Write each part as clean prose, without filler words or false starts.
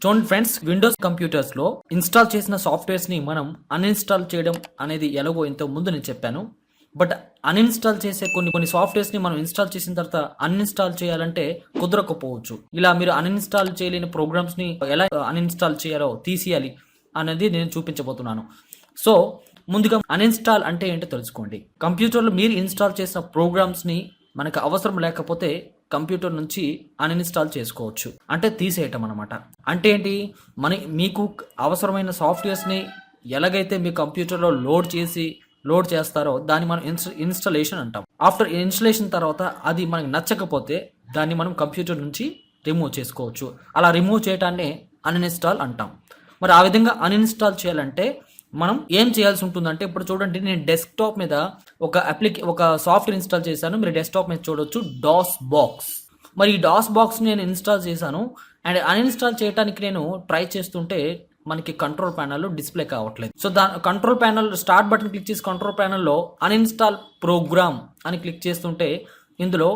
చూడండి friends, Windows computers లో install చేసిన సాఫ్ట్వేర్స్ ని మనం అన్ఇన్స్టాల్ చేయడం అనేది ఎలాగో ఇంతకు ముందు నేను చెప్పాను. బట్ అన్ఇన్స్టాల్ చేసే కొన్ని సాఫ్ట్వేర్స్ ని మనం ఇన్స్టాల్ చేసిన తర్వాత అన్ఇన్స్టాల్ చేయాలంటే కుదరకపోవచ్చు. ఇలా మీరు అన్ఇన్స్టాల్ చేయలేని ప్రోగ్రామ్స్ ని ఎలా అన్ఇన్స్టాల్ చేయాలో తీసేయాలి అనేది నేను చూపించబోతున్నాను. సో ముందుగా అన్ఇన్స్టాల్ అంటే ఏంటో తెలుసుకోండి. కంప్యూటర్లో మీరు ఇన్స్టాల్ చేసిన ప్రోగ్రామ్స్ ని మనకు అవసరం లేకపోతే కంప్యూటర్ నుంచి అన్ఇన్స్టాల్ చేసుకోవచ్చు, అంటే తీసేయటం అనమాట. అంటే ఏంటి, మీకు అవసరమైన సాఫ్ట్వేర్స్ని ఎలాగైతే మీ కంప్యూటర్లో లోడ్ చేస్తారో దాన్ని మనం ఇన్స్టాలేషన్ అంటాం. ఆఫ్టర్ ఇన్స్టాలేషన్ తర్వాత అది మనకి నచ్చకపోతే దాన్ని మనం కంప్యూటర్ నుంచి రిమూవ్ చేసుకోవచ్చు. అలా రిమూవ్ చేయటాన్ని అన్ఇన్స్టాల్ అంటాం. మరి ఆ విధంగా అన్ఇన్స్టాల్ చేయాలంటే మనం ఏం చేయాల్సి ఉంటుందంటే, ఇప్పుడు చూడండి, నేను డెస్క్టాప్ మీద ఒక సాఫ్ట్వేర్ ఇన్స్టాల్ చేశాను. మీరు డెస్క్టాప్ మీద చూడొచ్చు, డాస్ బాక్స్. మరి ఈ డాస్ బాక్స్ నేను ఇన్స్టాల్ చేశాను. అండ్ అన్ఇన్స్టాల్ చేయడానికి నేను ట్రై చేస్తుంటే మనకి కంట్రోల్ ప్యానల్ డిస్ప్లే కావట్లేదు. So control panel start button click చేసి కంట్రోల్ ప్యానల్లో అన్ఇన్స్టాల్ ప్రోగ్రామ్ అని క్లిక్ చేస్తుంటే ఇందులో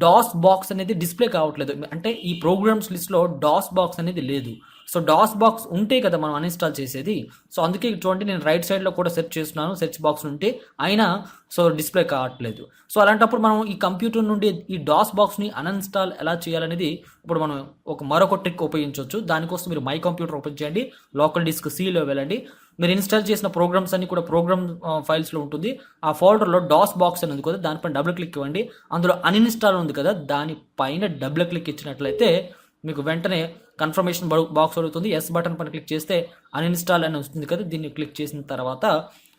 డాస్ బాక్స్ అనేది డిస్ప్లే కావట్లేదు. అంటే ఈ ప్రోగ్రామ్స్ లిస్ట్లో డాస్ బాక్స్ అనేది లేదు. సో డాస్ బాక్స్ ఉంటే కదా మనం అన్ఇన్స్టాల్ చేసేది. సో అందుకే చూడండి, నేను రైట్ సైడ్లో కూడా సెర్చ్ చేస్తున్నాను, సెర్చ్ బాక్స్ ఉంటే అయినా సో డిస్ప్లే కావట్లేదు. సో అలాంటప్పుడు మనం ఈ కంప్యూటర్ నుండి ఈ డాస్ బాక్స్ని అన్ఇన్స్టాల్ ఎలా చేయాలనేది ఇప్పుడు మనం మరొక ట్రిక్ ఉపయోగించవచ్చు. దానికోసం మీరు మై కంప్యూటర్ ఓపెన్ చేయండి, లోకల్ డిస్క్ సిలో వెళ్ళండి. మీరు ఇన్స్టాల్ చేసిన ప్రోగ్రామ్స్ అన్ని కూడా ప్రోగ్రామ్ ఫైల్స్లో ఉంటుంది. ఆ ఫోల్డర్లో డాస్ బాక్స్ అని ఉంది కదా, దానిపైన డబుల్ క్లిక్ ఇవ్వండి. అందులో అన్ఇన్స్టాల్ ఉంది కదా, దానిపైన డబుల్ క్లిక్ ఇచ్చినట్లయితే మీకు వెంటనే కన్ఫర్మేషన్ బాక్స్ అడుగుతుంది. ఎస్ బటన్ పైన క్లిక్ చేస్తే అన్ఇన్స్టాల్ అని వస్తుంది కదా, దీన్ని క్లిక్ చేసిన తర్వాత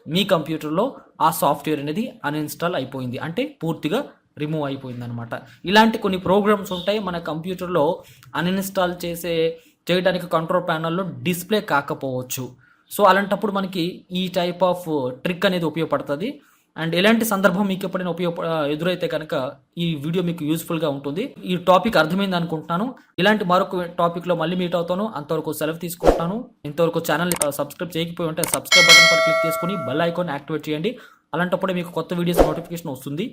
మీ కంప్యూటర్లో ఆ సాఫ్ట్వేర్ అనేది అన్ఇన్స్టాల్ అయిపోయింది, అంటే పూర్తిగా రిమూవ్ అయిపోయింది అనమాట. ఇలాంటి కొన్ని ప్రోగ్రామ్స్ ఉంటాయి మన కంప్యూటర్లో అన్ఇన్స్టాల్ చేయడానికి కంట్రోల్ ప్యానల్లో డిస్ప్లే కాకపోవచ్చు. సో అలాంటప్పుడు మనకి ఈ టైప్ ఆఫ్ ట్రిక్ అనేది ఉపయోగపడుతుంది. అండ్ ఇలాంటి సందర్భం మీకు ఎప్పుడైనా ఎదురైతే కనుక ఈ వీడియో మీకు యూస్ఫుల్గా ఉంటుంది. ఈ టాపిక్ అర్థమైంది అనుకుంటున్నాను. ఇలాంటి మరొక టాపిక్లో మళ్ళీ మీట్ అవుతాను. అంతవరకు సెలవు తీసుకుంటాను. ఇంతవరకు ఛానల్ సబ్స్క్రైబ్ చేయకపోయి ఉంటే సబ్స్క్రైబ్ బటన్ పై క్లిక్ చేసుకుని బెల్ ఐకాన్ యాక్టివేట్ చేయండి. అలాంటప్పుడే మీకు కొత్త వీడియోస్ నోటిఫికేషన్ వస్తుంది.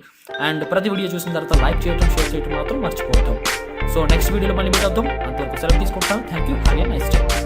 అండ్ ప్రతి వీడియో చూసిన తర్వాత లైక్ చేయడం, షేర్ చేయడం మాత్రం మర్చిపోతాం. సో నెక్స్ట్ వీడియోలో మళ్ళీ మీట్ అవుతాం. అంతవరకు సెలవు తీసుకుంటాను. Thank you. Have a nice day.